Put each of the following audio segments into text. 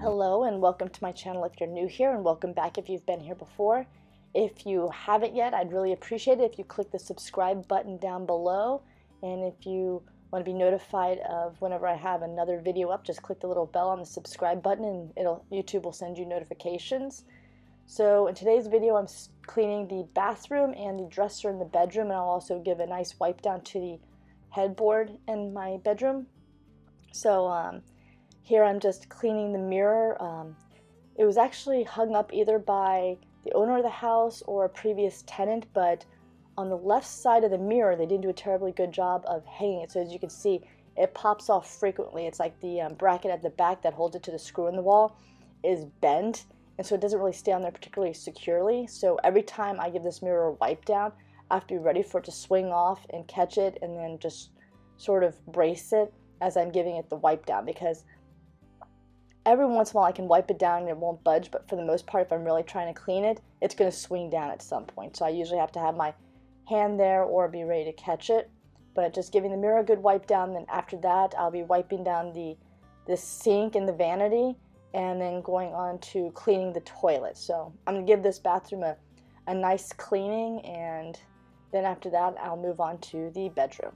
Hello and welcome to my channel if you're new here, and welcome back if you've been here before. If you haven't yet, I'd really appreciate it if you click the subscribe button down below, and if you want to be notified of whenever I have another video up, just click the little bell on the subscribe button and YouTube will send you notifications. So in today's video I'm cleaning the bathroom and the dresser in the bedroom, and I'll also give a nice wipe down to the headboard in my bedroom. So here I'm just cleaning the mirror. It was actually hung up either by the owner of the house or a previous tenant, but on the left side of the mirror they didn't do a terribly good job of hanging it. So as you can see, it pops off frequently. It's like the bracket at the back that holds it to the screw in the wall is bent, and so it doesn't really stay on there particularly securely. So every time I give this mirror a wipe down, I have to be ready for it to swing off and catch it, and then just sort of brace it as I'm giving it the wipe down, because every once in a while I can wipe it down and it won't budge, but for the most part, if I'm really trying to clean it, it's going to swing down at some point. So I usually have to have my hand there or be ready to catch it. But just giving the mirror a good wipe down, then after that I'll be wiping down the sink and the vanity, and then going on to cleaning the toilet. So I'm going to give this bathroom a nice cleaning, and then after that I'll move on to the bedroom.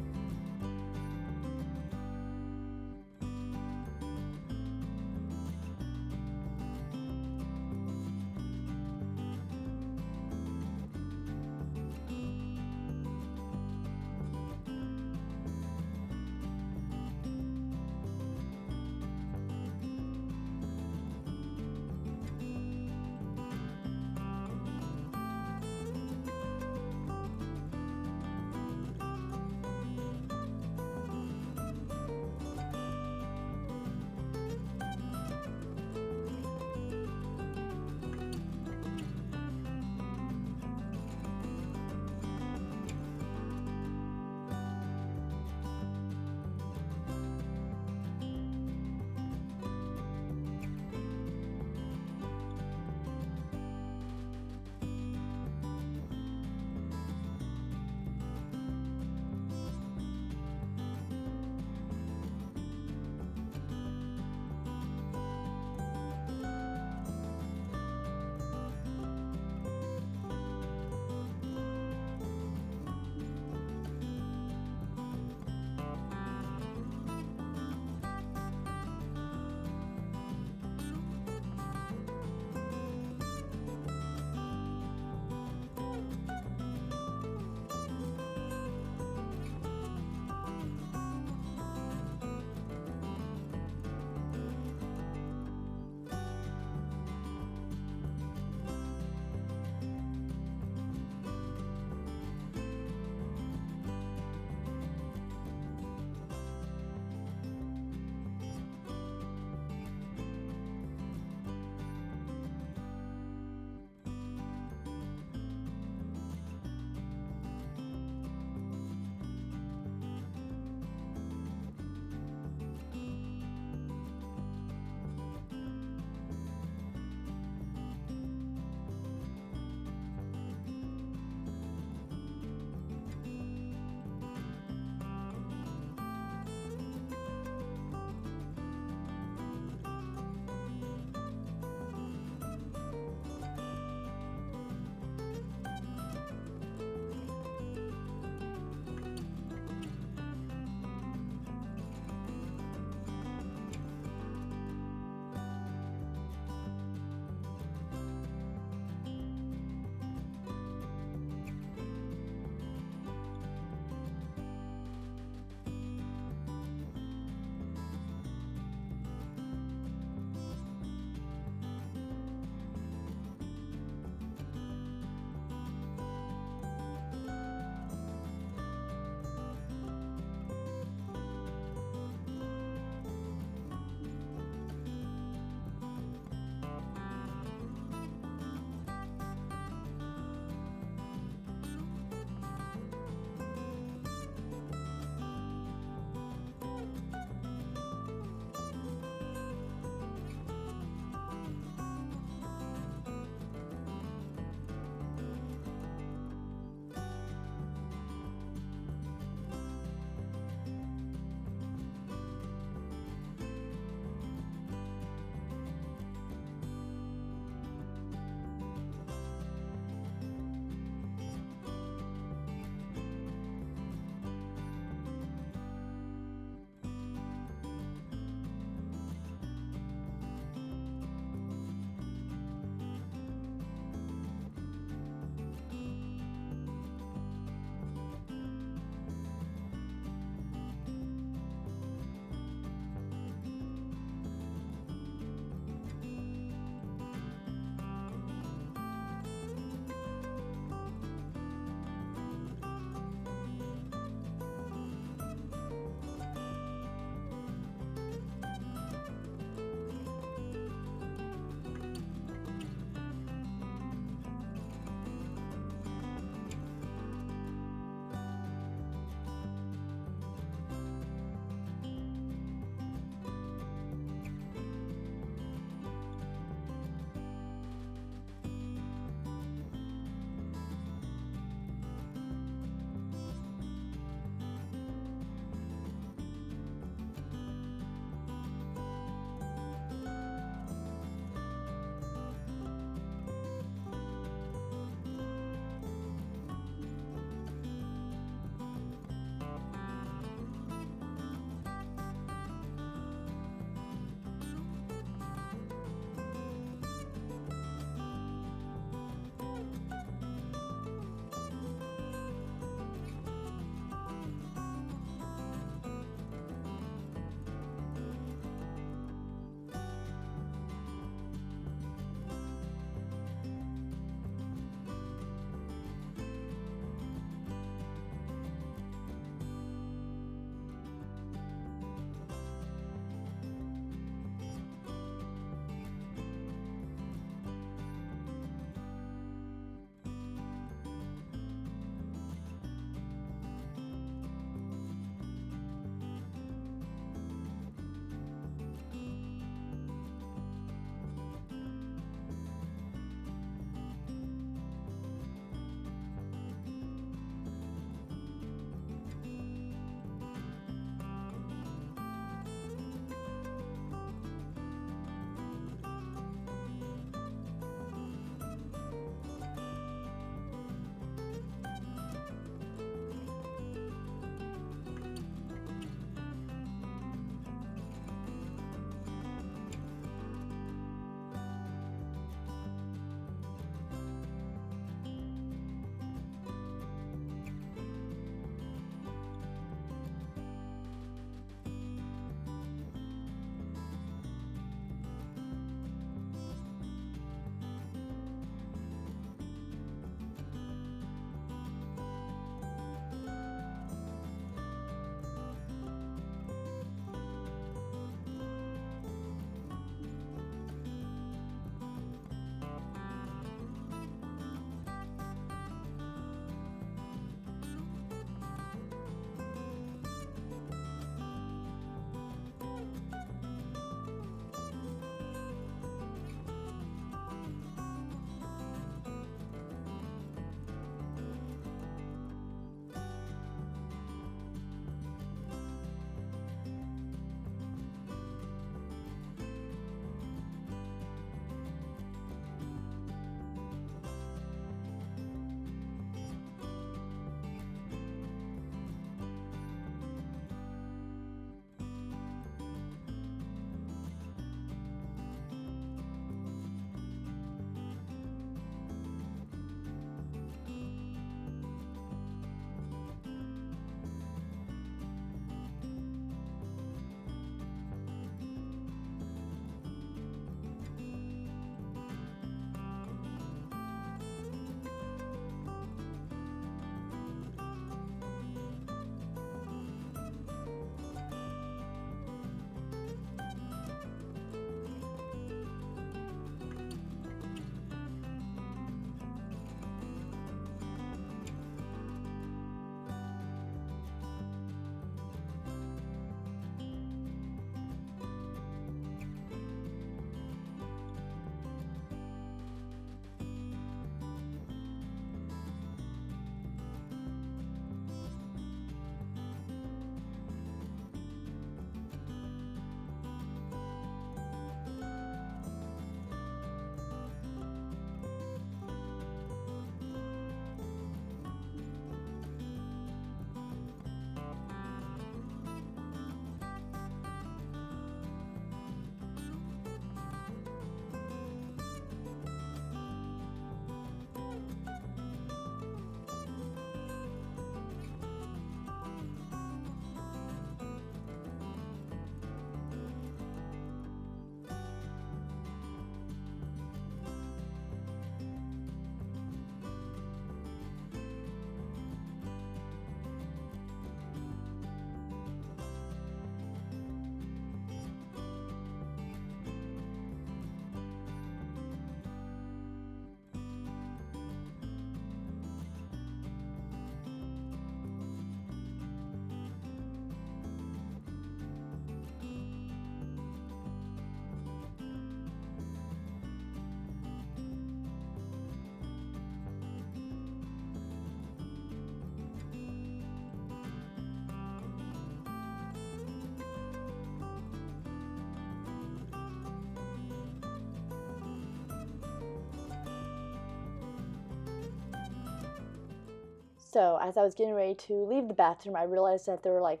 So as I was getting ready to leave the bathroom, I realized that there were like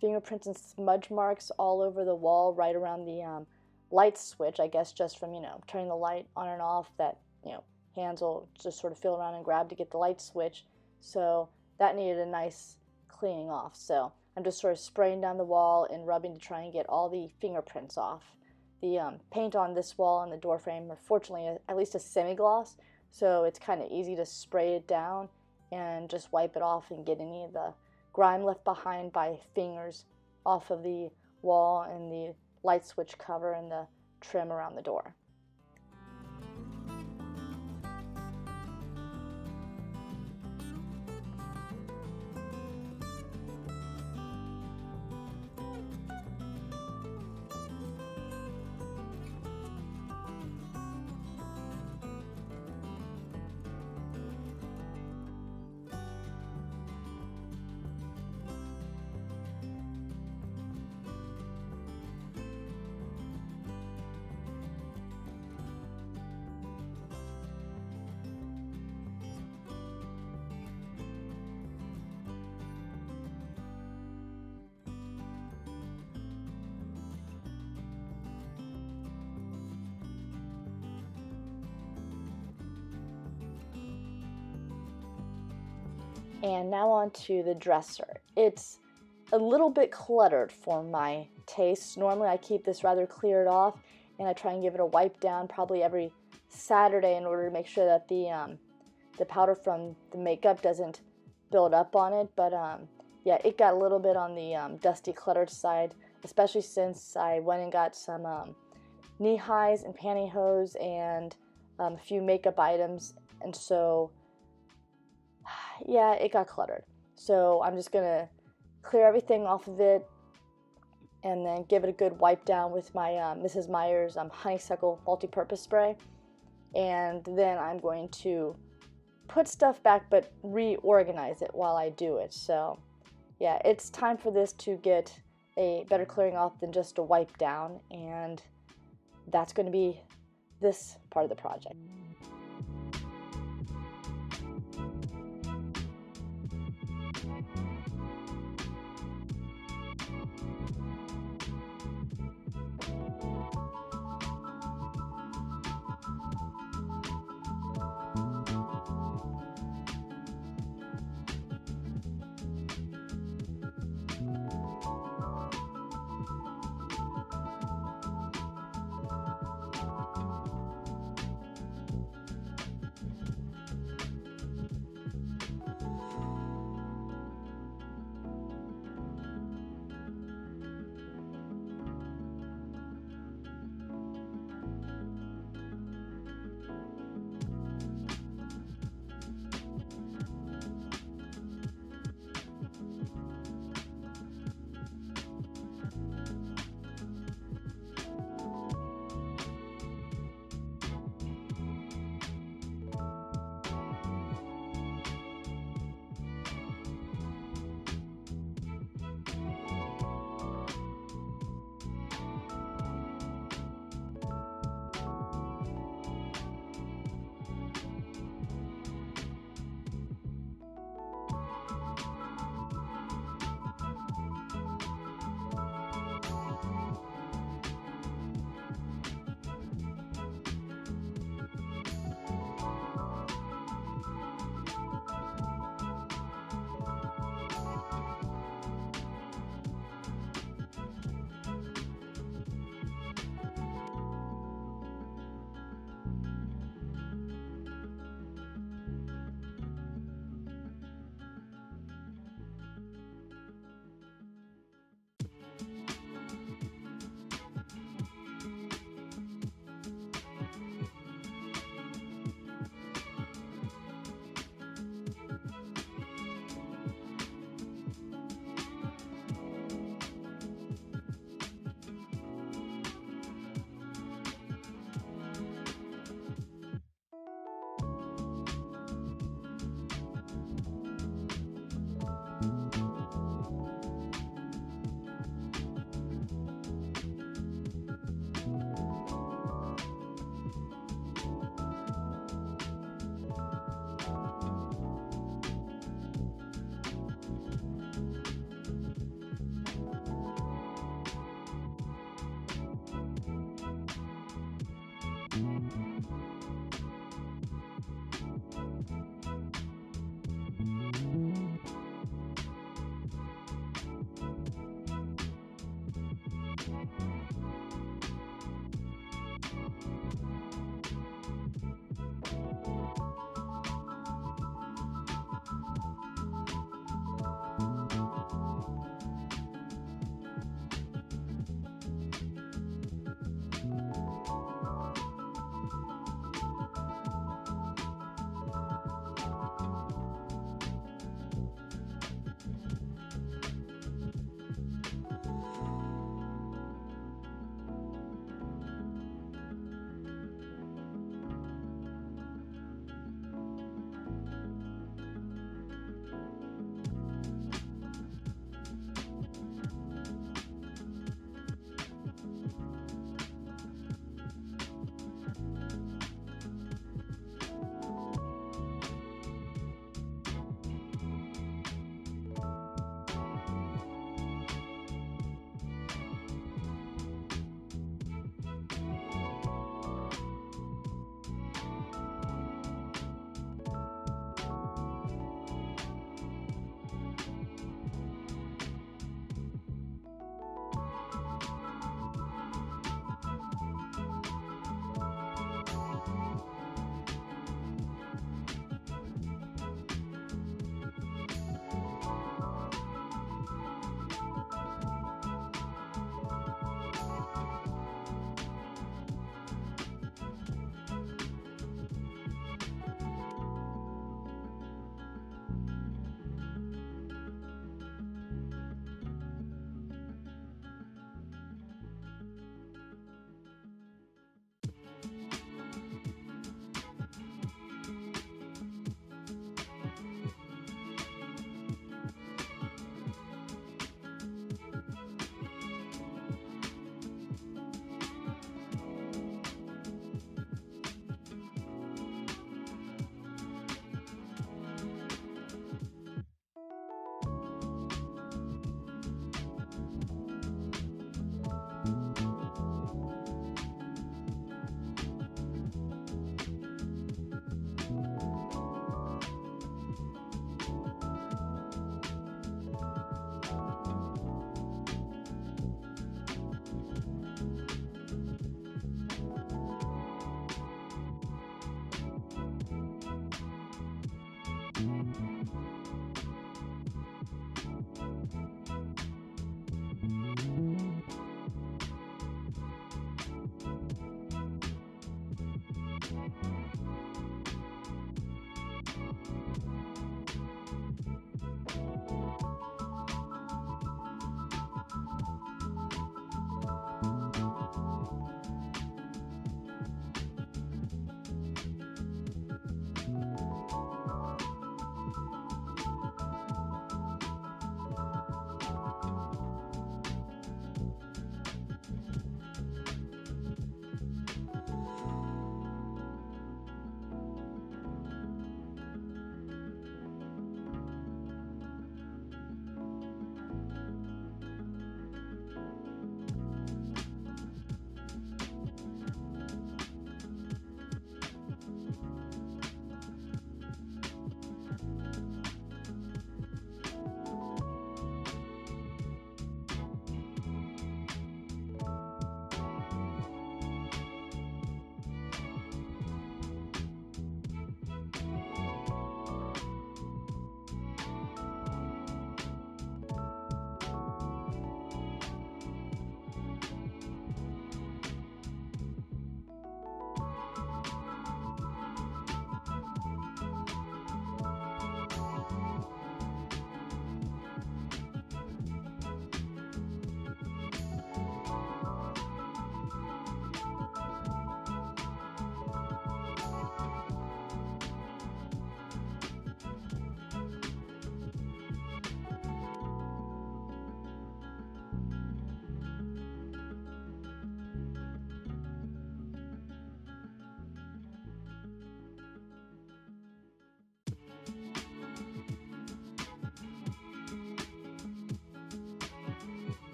fingerprints and smudge marks all over the wall right around the light switch, I guess just from, turning the light on and off, that, hands will just sort of feel around and grab to get the light switch. So that needed a nice cleaning off. So I'm just sort of spraying down the wall and rubbing to try and get all the fingerprints off. The paint on this wall and the door frame are fortunately at least a semi-gloss, so it's kind of easy to spray it down and just wipe it off and get any of the grime left behind by fingers off of the wall and the light switch cover and the trim around the door. And now on to the dresser. It's a little bit cluttered for my taste. Normally I keep this rather cleared off and I try and give it a wipe down probably every Saturday in order to make sure that the powder from the makeup doesn't build up on it. But yeah, it got a little bit on the dusty, cluttered side, especially since I went and got some knee highs and pantyhose and a few makeup items, and so yeah, it got cluttered. So I'm just gonna clear everything off of it and then give it a good wipe down with my Mrs. Meyers Honeysuckle multi-purpose spray, and then I'm going to put stuff back but reorganize it while I do it. So yeah, it's time for this to get a better clearing off than just a wipe down, and that's going to be this part of the project.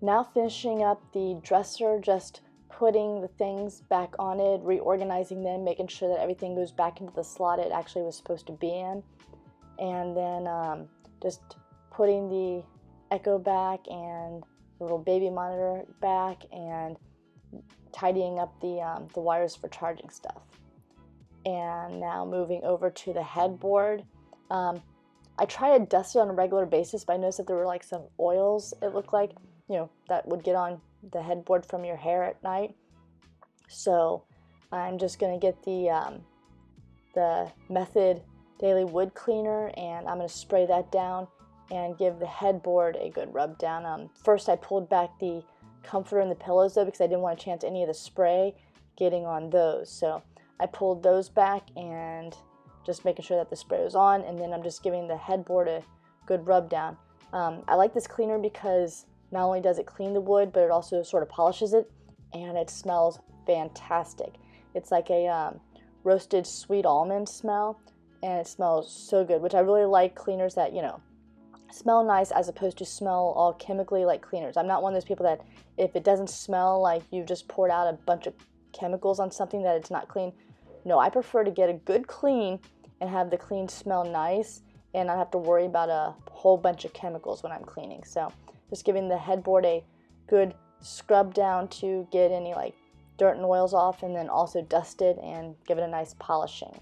Now finishing up the dresser, just putting the things back on it, reorganizing them, making sure that everything goes back into the slot it actually was supposed to be in. And then just putting the Echo back and the little baby monitor back, and tidying up the wires for charging stuff. And now moving over to the headboard. I try to dust it on a regular basis, but I noticed that there were like some oils, it looked like, that would get on the headboard from your hair at night. So I'm just going to get the Method Daily Wood Cleaner, and I'm going to spray that down and give the headboard a good rub down. First I pulled back the comforter and the pillows though, because I didn't want to chance any of the spray getting on those. So I pulled those back and just making sure that the spray was on, and then I'm just giving the headboard a good rub down. I like this cleaner because not only does it clean the wood, but it also sort of polishes it, and it smells fantastic. It's like a roasted sweet almond smell, and it smells so good, which I really like cleaners that, smell nice as opposed to smell all chemically like cleaners. I'm not one of those people that if it doesn't smell like you've just poured out a bunch of chemicals on something that it's not clean. No, I prefer to get a good clean and have the clean smell nice and not have to worry about a whole bunch of chemicals when I'm cleaning. So just giving the headboard a good scrub down to get any like dirt and oils off, and then also dust it and give it a nice polishing.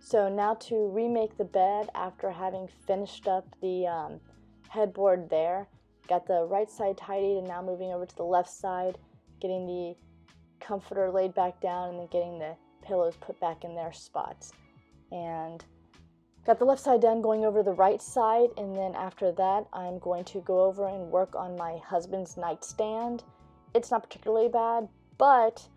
So now to remake the bed after having finished up the headboard there. Got the right side tidied, and now moving over to the left side, getting the comforter laid back down and then getting the pillows put back in their spots. And got the left side done, going over to the right side, and then after that I'm going to go over and work on my husband's nightstand. It's not particularly bad, but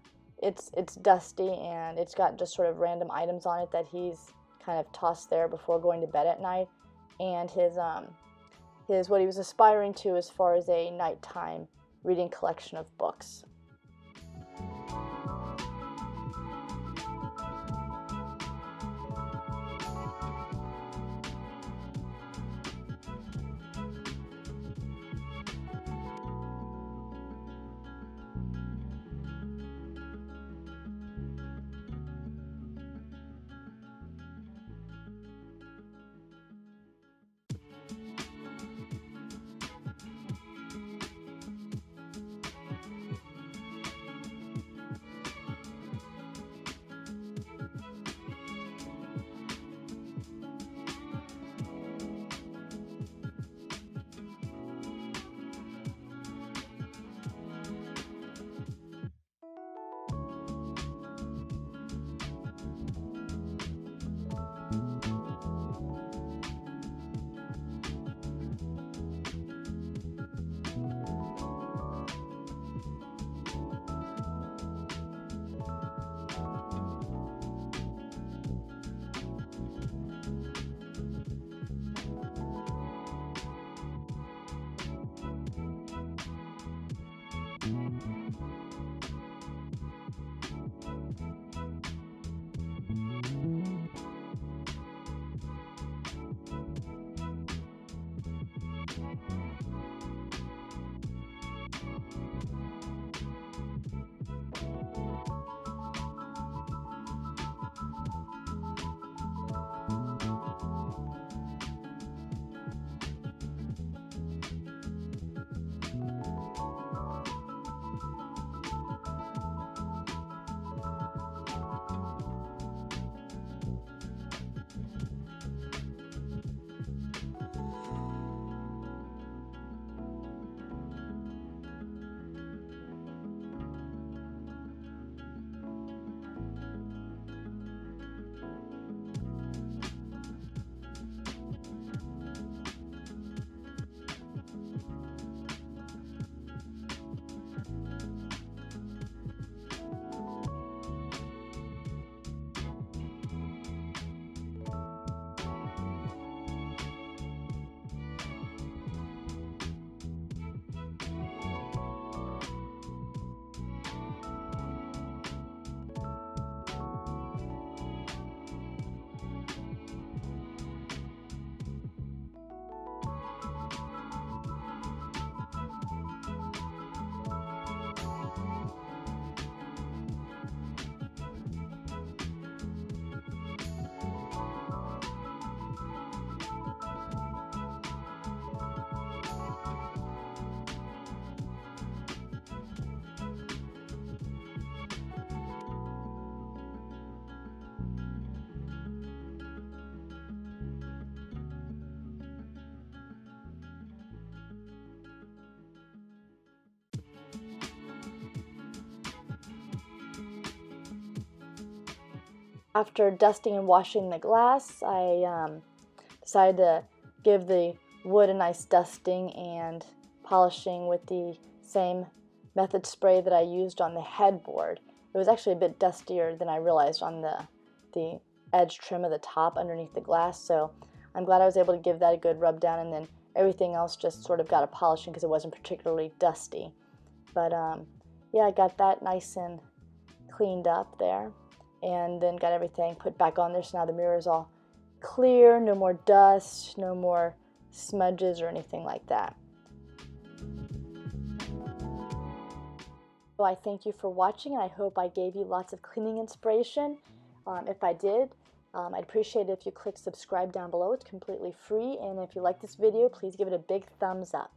it's dusty, and it's got just sort of random items on it that he's kind of tossed there before going to bed at night, and his what he was aspiring to as far as a nighttime reading collection of books. After dusting and washing the glass, I decided to give the wood a nice dusting and polishing with the same method spray that I used on the headboard. It was actually a bit dustier than I realized on the edge trim of the top underneath the glass, so I'm glad I was able to give that a good rub down, and then everything else just sort of got a polishing because it wasn't particularly dusty. But yeah, I got that nice and cleaned up there, and then got everything put back on there, so now the mirror is all clear, no more dust, no more smudges or anything like that. So I thank you for watching, and I hope I gave you lots of cleaning inspiration. If I did, I'd appreciate it if you click subscribe down below. It's completely free, and if you like this video, please give it a big thumbs up.